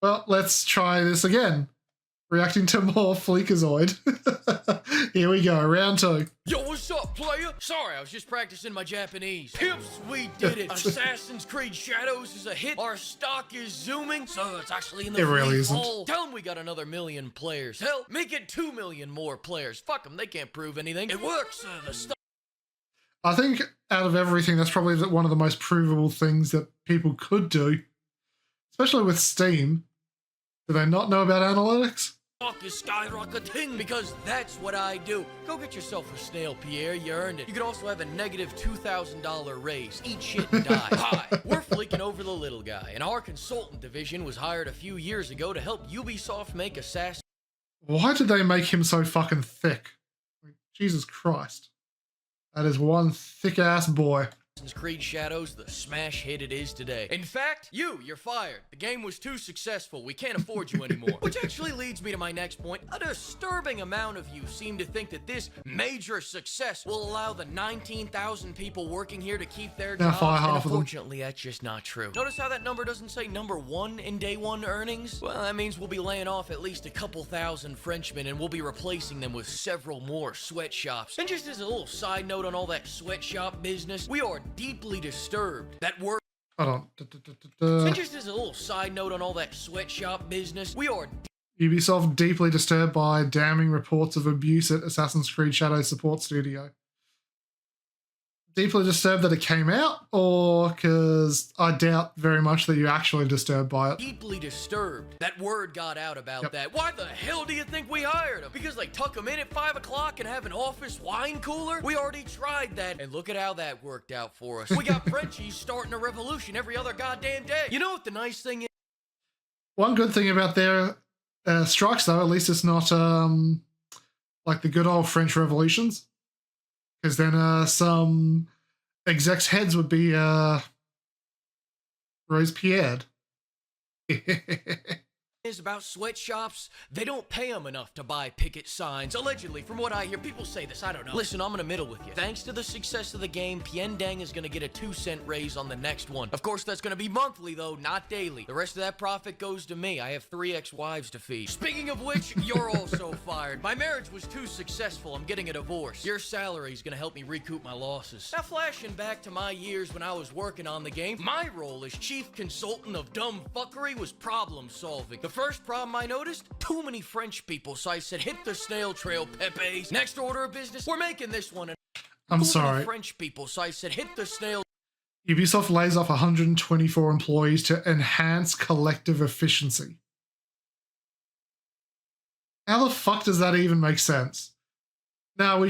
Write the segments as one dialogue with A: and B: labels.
A: Well, let's try this again. Reacting to more Fleekazoid. Here we go, round 2.
B: Yo, what's up, player? Sorry, I was just practicing my Japanese. Pimps, we did it. Assassin's Creed Shadows is a hit. Our stock is zooming, so it's actually in the free fall. Tell them we got another 1 million players. Hell, make it 2 million more players. Fuck them, they can't prove anything. It works. The stock.
A: I think out of everything, that's probably one of the most provable things that people could do, especially with Steam. Do they not know about analytics?
B: Is skyrocketing because that's what I do. Go get yourself a snail, Pierre. You earned it. You could also have a negative $2,000 raise. Eat shit and die. Hi, we're fleeking over the little guy, and our consultant division was hired a few years ago to help Ubisoft make Assassin's.
A: Why did they make him so fucking thick? Jesus Christ. That is one thick-ass boy.
B: Creed Shadows, the smash hit it is today. In fact, you're fired. The game was too successful. We can't afford you anymore. Which actually leads me to my next point. A disturbing amount of you seem to think that this major success will allow the 19,000 people working here to keep their jobs. And unfortunately, that's just not true. Notice how that number doesn't say number 1 in day 1 earnings? Well, that means we'll be laying off at least a couple thousand Frenchmen, and we'll be replacing them with several more sweatshops. And just as a little side note on all that sweatshop business, we are deeply disturbed. That word.
A: Hold on.
B: And just as a little side note on all that sweatshop business, we are
A: Ubisoft deeply disturbed by damning reports of abuse at Assassin's Creed Shadows support studio. Deeply disturbed that it came out, or because I doubt very much that you're actually disturbed by it.
B: Deeply disturbed. That word got out about that. Why the hell do you think we hired him? Because they tuck him in at 5 o'clock and have an office wine cooler? We already tried that, and look at how that worked out for us. We got Frenchies starting a revolution every other goddamn day. You know what the nice thing is?
A: One good thing about their strikes, though, at least it's not like the good old French revolutions. Because then some execs' heads would be Rose-Pierre'd.
B: Is about sweatshops. They don't pay them enough to buy picket signs. Allegedly, from what I hear, people say this, I don't know. Listen, I'm gonna middle with you. Thanks to the success of the game, Piendang is gonna get a 2-cent raise on the next one. Of course, that's gonna be monthly, though, not daily. The rest of that profit goes to me. I have 3 ex-wives to feed. Speaking of which, you're also fired. My marriage was too successful. I'm getting a divorce. Your salary is gonna help me recoup my losses. Now, flashing back to my years when I was working on the game, my role as chief consultant of dumb fuckery was problem solving. The first problem I noticed, too many French people, so I said, hit the snail trail, Pepes. Next order of business, we're making this one.
A: I'm sorry.
B: French people, so I said, hit the snail.
A: Ubisoft lays off 124 employees to enhance collective efficiency. How the fuck does that even make sense? Now,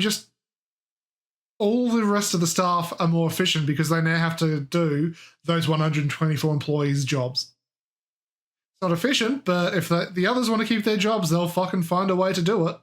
A: all the rest of the staff are more efficient because they now have to do those 124 employees' jobs. Not efficient, but if the others want to keep their jobs, they'll fucking find a way to do it.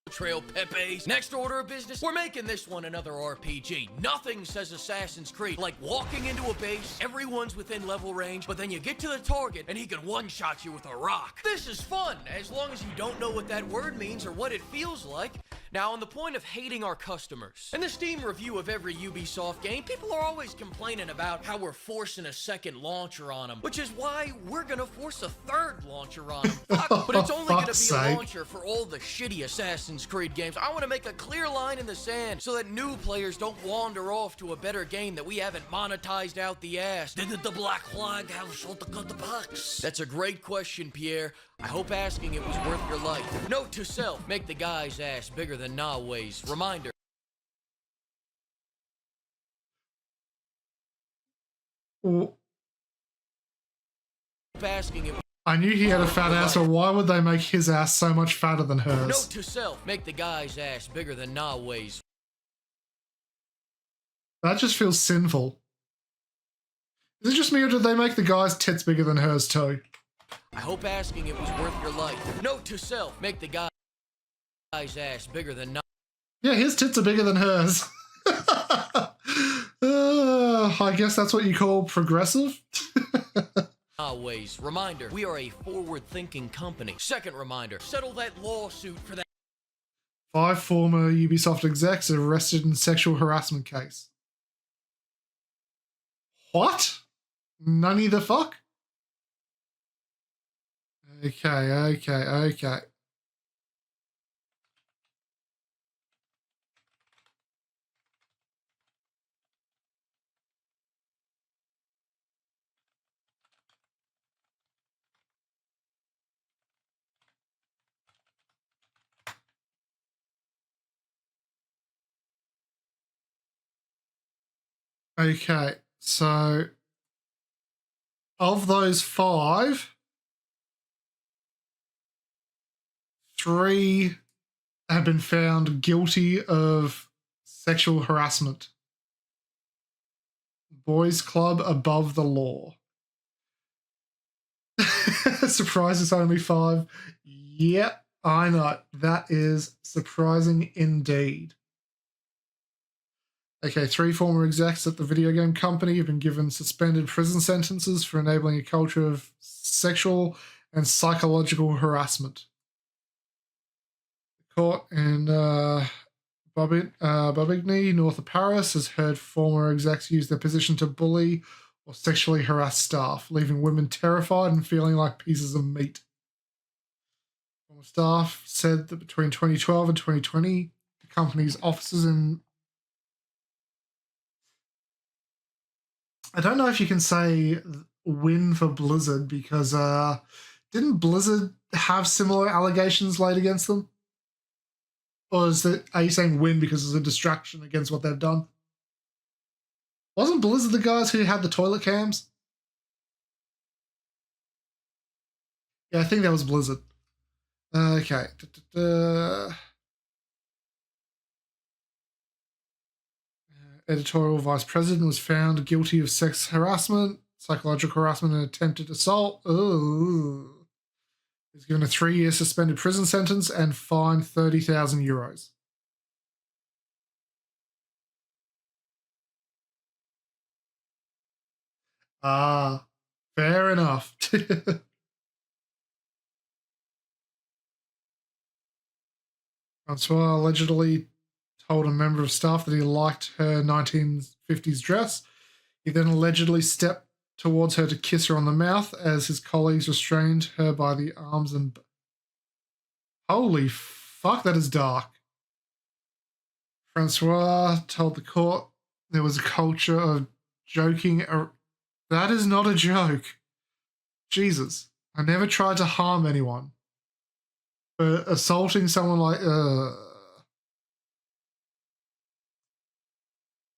B: Trail Pepes. Next order of business, we're making this one another RPG. Nothing says Assassin's Creed like walking into a base, everyone's within level range, but then you get to the target and he can one-shot you with a rock. This is fun, as long as you don't know what that word means or what it feels like. Now, on the point of hating our customers, in the Steam review of every Ubisoft game, people are always complaining about how we're forcing a second launcher on them, which is why we're gonna force a 3rd launcher on them. But it's only gonna be a launcher for all the shitty Assassin's Creed games. I want to make a clear line in the sand so that new players don't wander off to a better game that we haven't monetized out the ass. Did the Black Flag have shot the box? That's a great question, Pierre. I hope asking it was worth your life. Note to self, make the guy's ass bigger than Nawe's. Reminder. Asking it.
A: I knew he had a fat ass, but why would they make his ass so much fatter than hers?
B: Note to self, make the guy's ass bigger than Nawe's.
A: That just feels sinful. Is it just me, or did they make the guy's tits bigger than hers too?
B: I hope asking it was worth your life. Note to self, make the guy's ass bigger than Nawe's.
A: Yeah, his tits are bigger than hers. I guess that's what you call progressive.
B: Always. Reminder, we are a forward-thinking company. Second reminder, settle that lawsuit for that.
A: 5 former Ubisoft execs arrested in sexual harassment case. What? None the fuck? Okay. Okay, so of those five, three have been found guilty of sexual harassment. Boys Club above the law. Surprise, it's only five. Yep, I know. That is surprising indeed. Okay, three former execs at the video game company have been given suspended prison sentences for enabling a culture of sexual and psychological harassment. The court in Bobigny, north of Paris, has heard former execs use their position to bully or sexually harass staff, leaving women terrified and feeling like pieces of meat. Former staff said that between 2012 and 2020, the company's offices in... I don't know if you can say win for Blizzard because didn't Blizzard have similar allegations laid against them? Or are you saying win because it's a distraction against what they've done? Wasn't Blizzard the guys who had the toilet cams? Yeah, I think that was Blizzard. Okay. Editorial vice president was found guilty of sex harassment, psychological harassment, and attempted assault. Ooh. He's given a 3-year suspended prison sentence and fined €30,000. Ah, fair enough. Francois allegedly told a member of staff that he liked her 1950s dress. He then allegedly stepped towards her to kiss her on the mouth as his colleagues restrained her by the arms and... Holy fuck, that is dark. Francois told the court there was a culture of joking. That is not a joke. Jesus. I never tried to harm anyone. But assaulting someone like...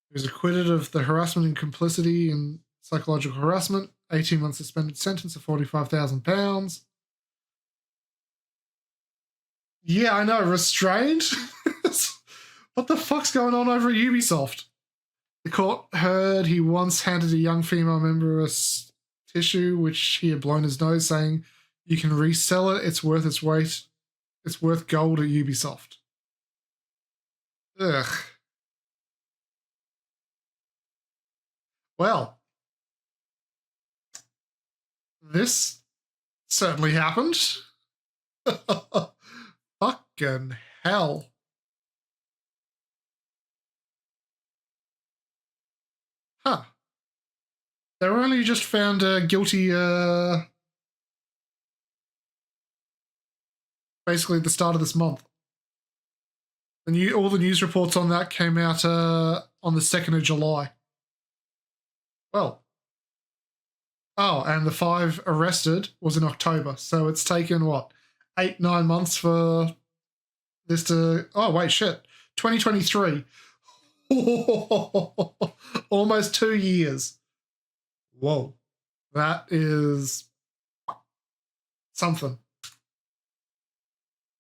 A: He was acquitted of the harassment and complicity in psychological harassment, 18-month suspended sentence of £45,000. Yeah, I know, restrained? What the fuck's going on over at Ubisoft? The court heard he once handed a young female member a tissue which he had blown his nose, saying, "You can resell it, it's worth its weight. It's worth gold at Ubisoft." Ugh. Well, this certainly happened. Fucking hell. Huh. They were only just found guilty basically at the start of this month. All the news reports on that came out on the 2nd of July. Well. Oh, and the 5 arrested was in October. So it's taken, 8-9 months for this to... Oh, wait, shit. 2023. Almost 2 years. Whoa. That is something.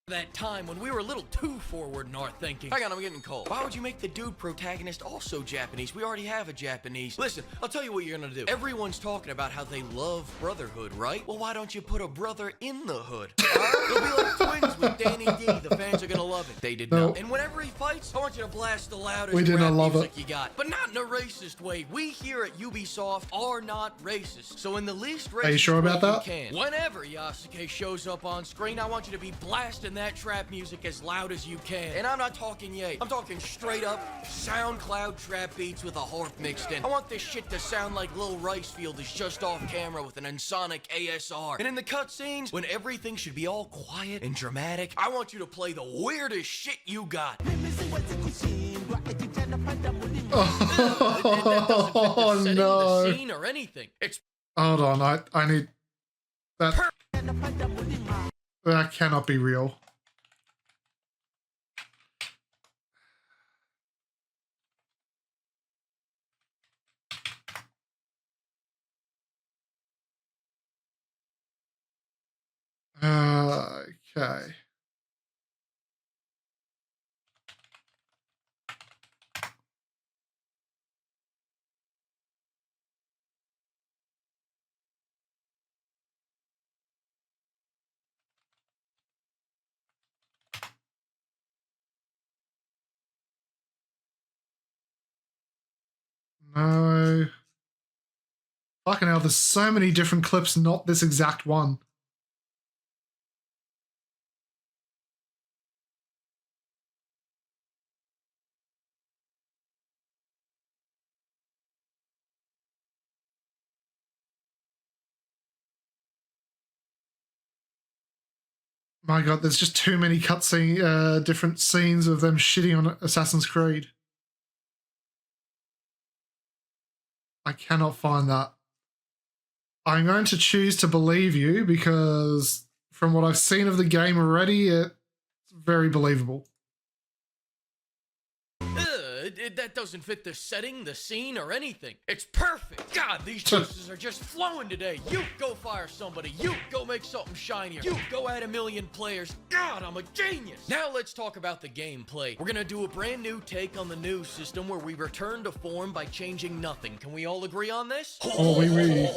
B: That time when we were a little too forward in our thinking. Hang on, I'm getting cold. Why would you make the dude protagonist also Japanese? We already have a Japanese. Listen, I'll tell you what you're gonna do. Everyone's talking about how they love brotherhood, right? Well, why don't you put a brother in the hood? They'll be like twins with Danny D. The fans are gonna love it. They did not. And whenever he fights, I want you to blast the loudest rap music you got. But not in a racist way. We here at Ubisoft are not racist. So in the least racist
A: are you sure about that?
B: Whenever Yasuke shows up on screen, I want you to be blasting that that trap music as loud as you can. And I'm not talking yay. I'm talking straight up SoundCloud trap beats with a harp mixed in. I want this shit to sound like Lil Ricefield is just off camera with an Ensoniq ASR. And in the cutscenes, when everything should be all quiet and dramatic, I want you to play the weirdest shit you got.
A: Oh, no.
B: The scene or anything. It's
A: Hold on, I need that. That cannot be real. Okay. No. Fucking hell, there's so many different clips, not this exact one. My god, there's just too many cutscene, different scenes of them shitting on Assassin's Creed. I cannot find that. I'm going to choose to believe you because from what I've seen of the game already, it's very believable.
B: That doesn't fit the setting, the scene, or anything. It's perfect. God, these juices are just flowing today. You go fire somebody. You go make something shinier. You go add 1 million players. God, I'm a genius. Now let's talk about the gameplay. We're gonna do a brand new take on the new system where we return to form by changing nothing. Can we all agree on this?
A: Oh, oui.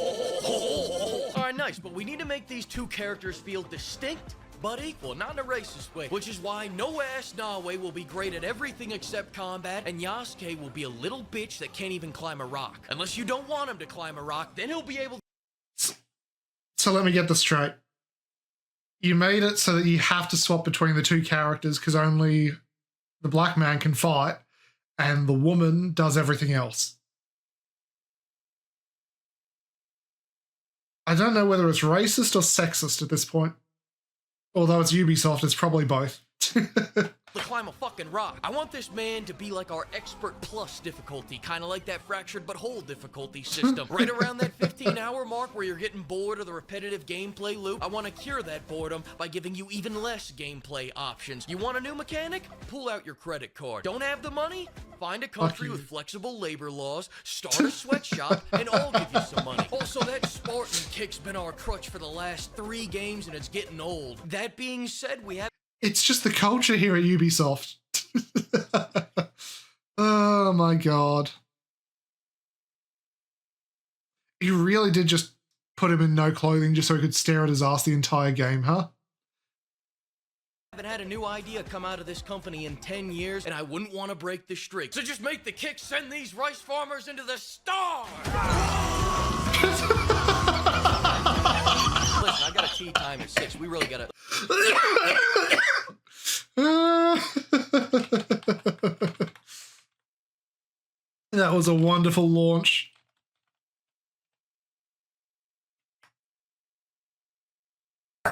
B: Alright, nice, but we need to make these two characters feel distinct but equal, not in a racist way, which is why no-ass Nawe will be great at everything except combat, and Yasuke will be a little bitch that can't even climb a rock. Unless you don't want him to climb a rock, then he'll be able to...
A: So let me get this straight. You made it so that you have to swap between the two characters because only the black man can fight and the woman does everything else. I don't know whether it's racist or sexist at this point. Although it's Ubisoft, it's probably both.
B: to climb a fucking rock. I want this man to be like our Expert Plus difficulty, kind of like that Fractured But Whole difficulty system. Right around that 15-hour mark where you're getting bored of the repetitive gameplay loop, I want to cure that boredom by giving you even less gameplay options. You want a new mechanic? Pull out your credit card. Don't have the money? Find a country with flexible labor laws, start a sweatshop, and I'll give you some money. Also, that Spartan kick's been our crutch for the last 3 games and it's getting old. That being said, we have...
A: It's just the culture here at Ubisoft. Oh my god. You really did just put him in no clothing just so he could stare at his ass the entire game, huh?
B: Haven't had a new idea come out of this company in 10 years, and I wouldn't want to break the streak. So just make the kick send these rice farmers into the stars! Listen, I got a tea time at 6. We really gotta...
A: That was a wonderful launch.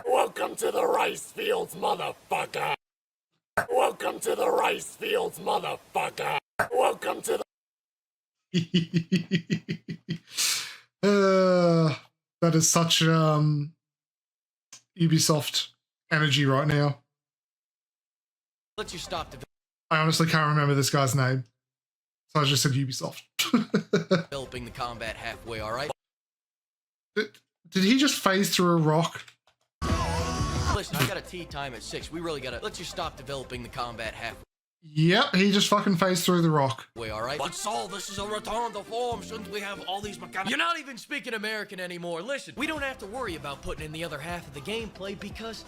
C: Welcome to the rice fields, motherfucker! Welcome to the rice fields, motherfucker! Welcome to
A: the... that is such Ubisoft energy right now.
B: Let you stop
A: I honestly can't remember this guy's name. So I just said Ubisoft.
B: developing the combat halfway, alright?
A: Did he just phase through a rock?
B: Listen, I got a tea time at 6. We really gotta let you stop developing the combat halfway.
A: Yep, he just fucking phased through the rock.
B: Alright? But Saul, this is a return to form. Shouldn't we have all these mechanics? You're not even speaking American anymore. Listen, we don't have to worry about putting in the other half of the gameplay because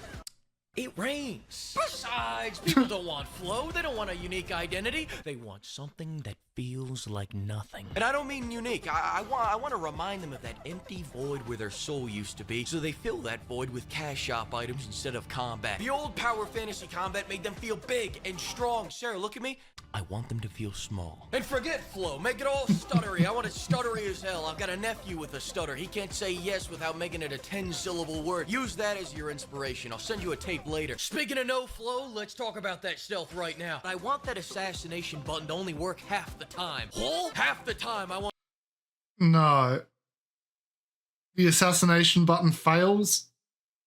B: It rains. Besides, people don't want flow. They don't want a unique identity. They want something that feels like nothing. And I don't mean unique. I want to remind them of that empty void where their soul used to be, so they fill that void with cash shop items instead of combat. The old power fantasy combat made them feel big and strong. Sarah, look at me. I want them to feel small. And forget flow. Make it all stuttery. I want it stuttery as hell. I've got a nephew with a stutter. He can't say yes without making it a 10-syllable word. Use that as your inspiration. I'll send you a tape later. Speaking of no flow, let's talk about that stealth right now. I want that assassination button to only work half the time. Whole? Half the time I want...
A: No. The assassination button fails?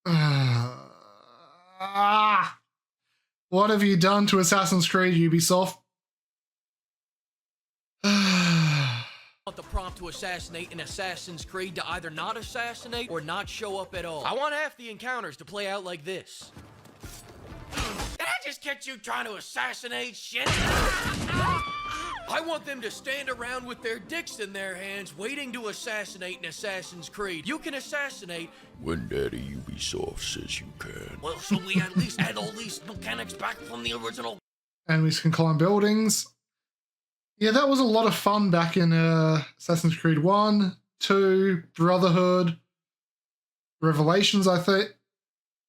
A: What have you done to Assassin's Creed, Ubisoft?
B: Want the prompt to assassinate in Assassin's Creed to either not assassinate or not show up at all. I want half the encounters to play out like this. Did I just catch you trying to assassinate shit? I want them to stand around with their dicks in their hands waiting to assassinate in Assassin's Creed. You can assassinate
D: when Daddy Ubisoft says you can.
B: Well, should we at least add all these mechanics back from the original?
A: Enemies can climb buildings. Yeah, that was a lot of fun back in Assassin's Creed 1, 2, Brotherhood, Revelations, I think.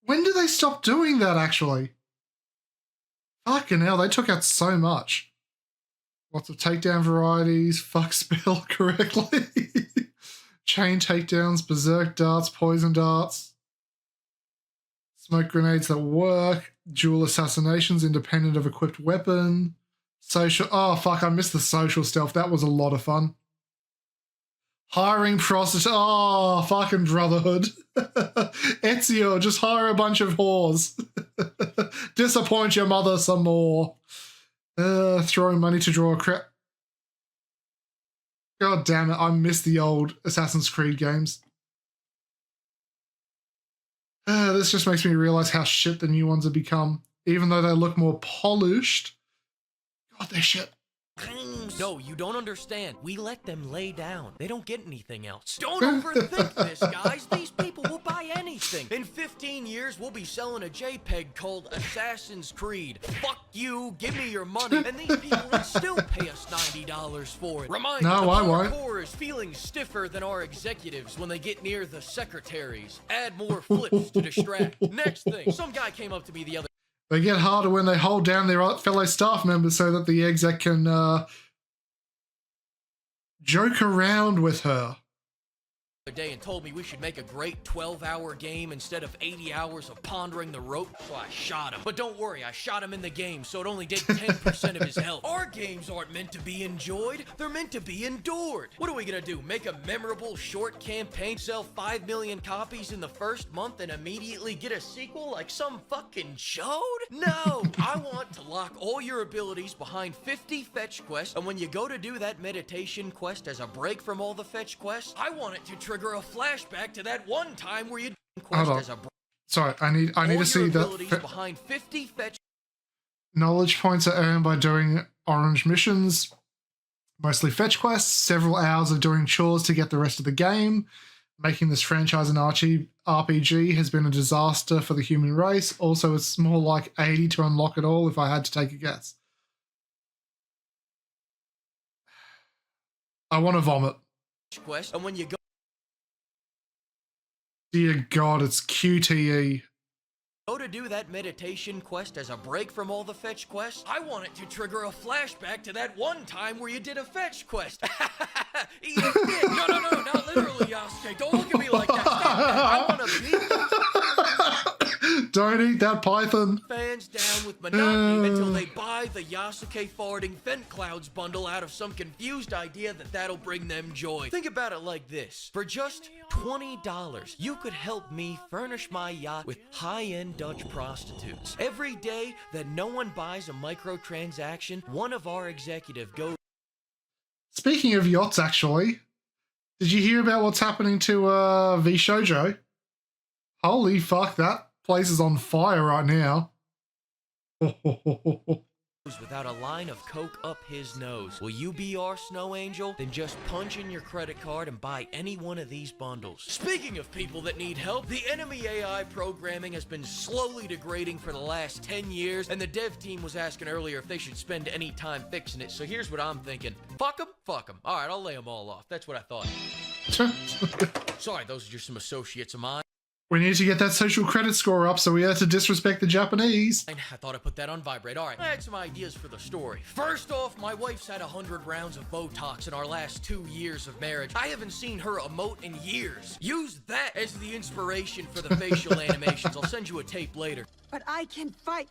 A: When did they stop doing that, actually? Fucking hell, they took out so much. Lots of takedown varieties, fuck spell correctly. Chain takedowns, berserk darts, poison darts. Smoke grenades that work. Dual assassinations independent of equipped weapon. Social, oh fuck, I missed the social stuff. That was a lot of fun. Hiring prostitutes, oh fucking Brotherhood. Ezio, just hire a bunch of whores. Disappoint your mother some more. Throwing money to draw a crap. God damn it, I miss the old Assassin's Creed games. This just makes me realize how shit the new ones have become. Even though they look more polished, God, they're shit.
B: No, you don't understand. We let them lay down. They don't get anything else. Don't overthink this, guys. These people will buy anything. In 15 years, we'll be selling a JPEG called Assassin's Creed. Fuck you, give me your money. And these people would still pay us $90 for it. Remind me, the core is feeling stiffer than our executives when they get near the secretaries. Add more flips to distract. Next thing, some guy came up to me the other
A: They get harder when they hold down their fellow staff members so that the exec can joke around with her.
B: day and told me we should make a great 12-hour game instead of 80 hours of pondering the rope, so I shot him. But don't worry, I shot him in the game, so it only did 10% of his health. Our games aren't meant to be enjoyed, they're meant to be endured. What are we gonna do, make a memorable short campaign, sell 5 million copies in the first month, and immediately get a sequel like some fucking chode? No, I want to lock all your abilities behind 50 fetch quests, and when you go to do that meditation quest as a break from all the fetch quests, I want it to trigger a flashback to that one time where you quest as a break.
A: Sorry, I need to see that.
B: Behind 50 fetch
A: knowledge points are earned by doing orange missions, mostly fetch quests, several hours of doing chores to get the rest of the game. Making this franchise an RPG has been a disaster for the human race. Also, it's more like 80 to unlock it all if I had to take a guess. I want to vomit.
B: Quest, and when you go
A: Dear God, it's QTE.
B: Go to do that meditation quest as a break from all the fetch quests, I want it to trigger a flashback to that one time where you did a fetch quest. Eat a dick. No, not literally, Yasuke. Don't look at me like that. Stop that. I want to beat
A: Don't eat that python.
B: Fans down with monotony until they buy the Yasuke farting Vent Clouds bundle out of some confused idea that that'll bring them joy. Think about it like this. For just $20, you could help me furnish my yacht with high-end Dutch prostitutes. Every day that no one buys a microtransaction, one of our executive goes...
A: Speaking of yachts, actually, did you hear about what's happening to V Shoujo? Holy fuck, that place is on fire right now.
B: without a line of coke up his nose. Will you be our snow angel? Then just punch in your credit card and buy any one of these bundles. Speaking of people that need help, the enemy AI programming has been slowly degrading for the last 10 years, and the dev team was asking earlier if they should spend any time fixing it, so here's what I'm thinking. Fuck them? Fuck them. Alright, I'll lay them all off. That's what I thought. Sorry, those are just some associates of mine.
A: We need to get that social credit score up, so we had to disrespect the Japanese.
B: I thought I put that on vibrate. All right, I had some ideas for the story. First off, my wife's had 100 rounds of Botox in our last 2 years of marriage. I haven't seen her emote in years. Use that as the inspiration for the facial animations. I'll send you a tape later.
E: But I can fight.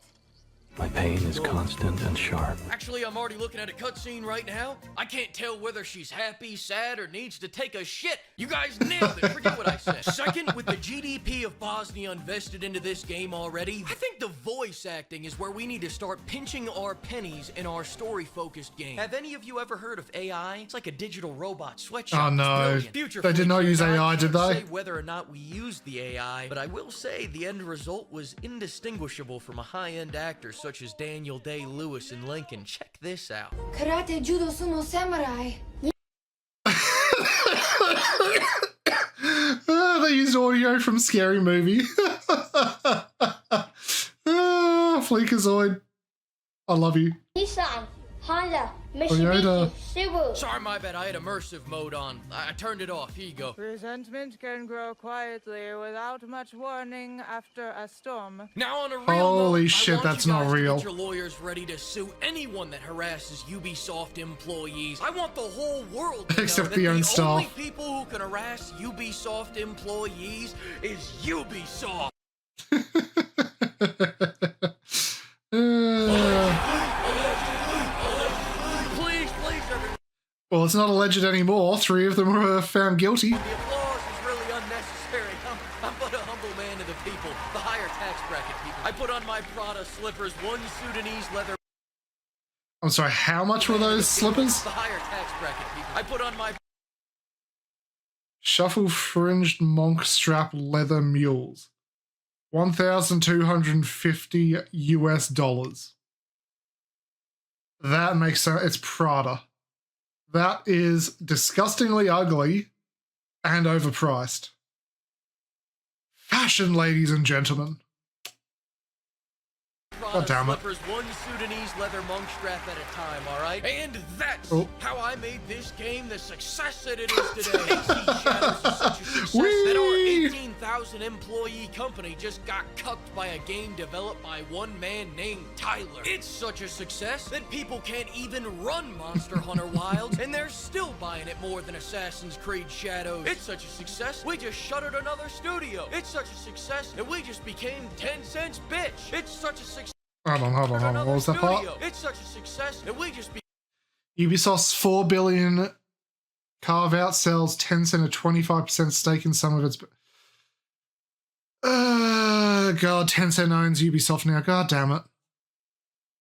F: My pain is constant and sharp.
B: Actually, I'm already looking at a cutscene right now. I can't tell whether she's happy, sad, or needs to take a shit. You guys nailed it. Forget what I said. Second, with the GDP of Bosnia invested into this game already, I think the voice acting is where we need to start pinching our pennies in our story-focused game. Have any of you ever heard of AI? It's like a digital robot sweatshop.
A: Oh no, they did not use AI, did they?
B: Whether or not we used the AI, but I will say the end result was indistinguishable from a high-end actor such as Daniel Day-Lewis in Lincoln. Check this out.
G: Karate judo sumo samurai.
A: They used audio from Scary Movie. Fleekazoid. I love you.
G: Nissan, Honda,
A: Toyota.
G: Subaru.
B: Sorry, my bad. I had immersive mode on. I turned it off. Here you go.
E: Resentment can grow quietly without much warning after a storm.
B: Now on a real
A: Holy
B: note,
A: shit,
B: I want
A: that's
B: you
A: not
B: guys to
A: real.
B: get your lawyers ready to sue anyone that harasses Ubisoft employees. I want the whole world to
A: Except
B: know
A: the
B: that
A: own
B: the
A: staff.
B: only people who can harass Ubisoft employees is Ubisoft. Please, everyone.
A: Well, it's not alleged anymore. 3 of them were found guilty.
B: The applause is really unnecessary. I'm but a humble man of the people, the higher tax bracket people. I put on my Prada slippers, one Sudanese leather.
A: I'm sorry, how much were those slippers?
B: The higher tax bracket people. I put on my
A: Shuffle fringed monk strap leather mules. $1,250 US. That makes sense. It's Prada. That is disgustingly ugly and overpriced. Fashion, ladies and gentlemen.
B: Prada
A: God damn it.
B: slippers, one Sudanese leather monk strap at a time, all right? And that's how I made this game the success that it is today. AC Shadows is such a success that our 18,000 employee company just got cucked by a game developed by one man named Tyler. It's such a success that people can't even run Monster Hunter Wilds, and they're still buying it more than Assassin's Creed Shadows. It's such a success, we just shuttered another studio. It's such a success that we just became 10 cents bitch. It's such a success.
A: Hold on. What was that part?
B: It's such a success that we just
A: Ubisoft's $4 billion carve-out sells Tencent a 25% stake in some of its... God, Tencent owns Ubisoft now. God damn it.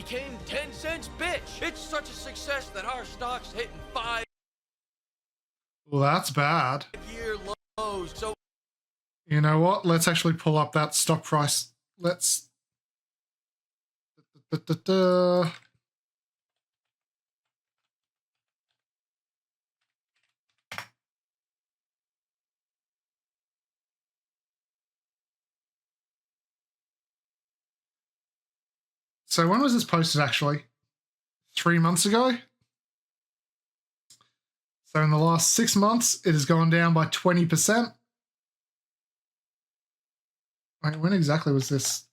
B: became 10 cents bitch. It's such a success that our stock's hitting 5
A: Well, that's bad.
B: year lows. So
A: You know what? Let's actually pull up that stock price. Let's... So when was this posted actually? 3 months ago? So in the last 6 months, it has gone down by 20%. Wait, when exactly was this?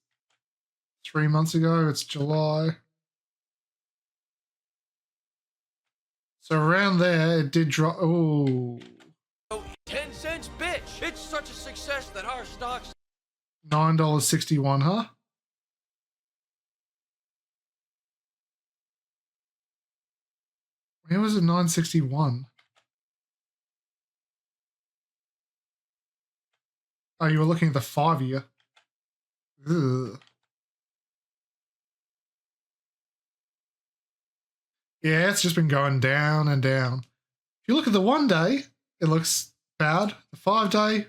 A: 3 months ago, it's July. So around there, it did drop. Oh,
B: 10 cents bitch. It's such a success that our stock's
A: $9.61, huh? Where was it? 9.61. Oh, you were looking at the 5-year. Ugh. Yeah, it's just been going down and down. If you look at the 1 day, it looks bad. The 5 day,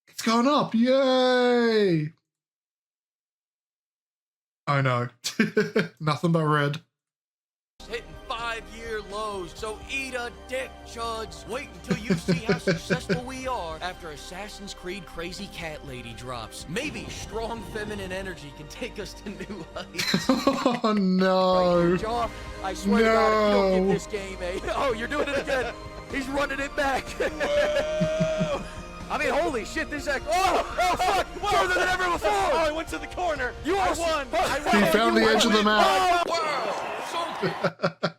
A: it's going up. Yay! Oh no. Nothing but red.
B: closed. So eat a dick, chuds. Wait until you see how successful we are after Assassin's Creed Crazy Cat Lady drops. Maybe strong feminine energy can take us to new heights.
A: Oh no.
H: Jaw, I swear to God, if you don't
A: No.
H: give this game a... Oh, you're doing it again. He's running it back. I mean, holy shit, this is like... Oh, fuck! Further than ever before!
I: Oh, I went to the corner.
H: You
I: I
H: are
I: won.
H: I won.
A: He found the edge of the map.
B: Wow, so